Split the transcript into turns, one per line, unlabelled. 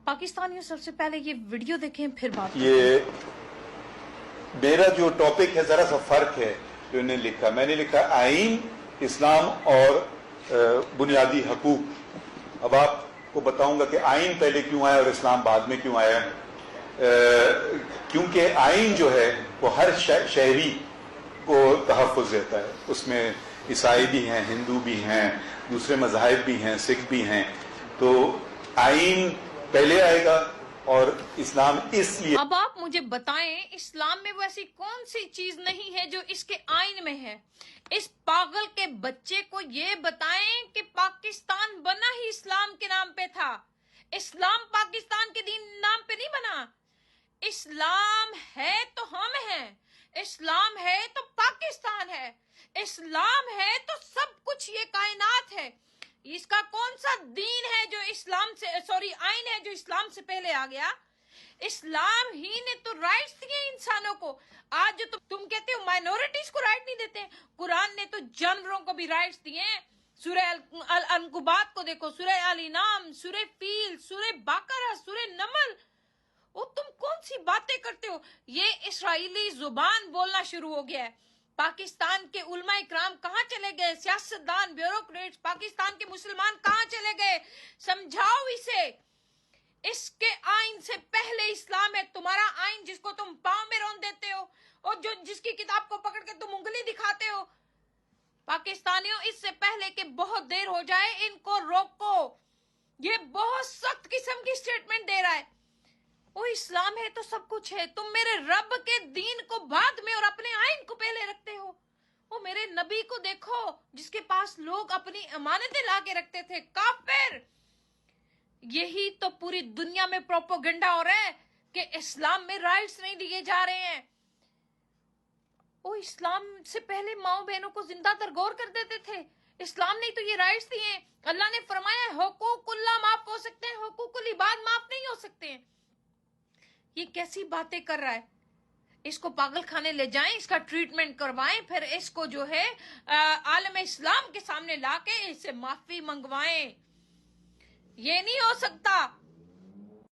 पाकिस्तानियों सबसे पहले ये वीडियो देखें फिर बात
ये मेरा जो टॉपिक है जरा सा फर्क है जो इन्होंने लिखा। मैंने लिखा आईन, इस्लाम और बुनियादी हकूक। अब आपको बताऊंगा कि आईन पहले क्यों आया और इस्लाम बाद में क्यों आया। क्योंकि आईन जो है वो हर शहरी को तहफ़्फ़ुज़ देता है। उसमें ईसाई भी हैं, हिंदू भी हैं, दूसरे मज़ाहिब भी हैं, सिख भी हैं। तो आईन पहले आएगा और इस्लाम इसलिए।
अब आप मुझे बताएं, इस्लाम में वो ऐसी कौन सी चीज नहीं है जो इसके आइन में है। इस पागल के बच्चे को ये बताएं कि पाकिस्तान बना ही इस्लाम के नाम पे था। इस्लाम पाकिस्तान के दीन नाम पे नहीं बना। इस्लाम है तो हम हैं, इस्लाम है तो पाकिस्तान है, इस्लाम है तो सब कुछ ये कायनात है। इसका कौन सा दीन है जो इस्लाम से आइन है जो इस्लाम से पहले आ गया। इस्लाम ही ने तो राइट्स दिए इंसानों को। आज जो तुम कहते हो माइनॉरिटीज को राइट नहीं देते, कुरान ने तो जानवरों को भी राइट्स दिए हैं। सूरह अल अनकुबात को देखो, सूरह अल इनाम, सूरह फील, सूरह बकरा, सूरह नमल। वो तुम कौन सी बातें करते हो। ये इस्राएली जुबान बोलना शुरू हो गया है। पाकिस्तान के उलमा इकराम कहाँ चले गए, सियासतदान, ब्यूरोक्रेट्स, पाकिस्तान के मुसलमान कहाँ चले गए। समझाओ इसे। इसके आइन से पहले इस्लाम है। तुम्हारा आइन जिसको तुम पांव में रौंद देते हो और जो जिसकी किताब को पकड़ के तुम उंगली दिखाते हो। पाकिस्तानियों, इससे पहले कि बहुत देर हो जाए इनको रोको। ये बहुत सख्त किस्म की स्टेटमेंट दे रहा है। वो इस्लाम है तो सब कुछ है। तुम मेरे रब के दीन को बाद में और अपने आइन को पहले रखते हो। वो मेरे नबी को देखो जिसके पास लोग अपनी अमानतें ला के रखते थे। काफिर। यही तो पूरी दुनिया में प्रोपोगेंडा हो रहा है कि इस्लाम में राइट्स नहीं दिए जा रहे हैं। वो इस्लाम से पहले माओ बहनों को जिंदा दरगोर कर देते थे। इस्लाम ने तो ये राइट्स दिए। अल्लाह ने फरमाया हुकूकुल्लाह माफ हो सकते हैं, हुकूकुल इबाद माफ नहीं हो सकते हैं। ये कैसी बातें कर रहा है। इसको पागल खाने ले जाएं, इसका ट्रीटमेंट करवाएं, फिर इसको जो है आलम इस्लाम के सामने लाके इससे माफी मंगवाएं। ये नहीं हो सकता।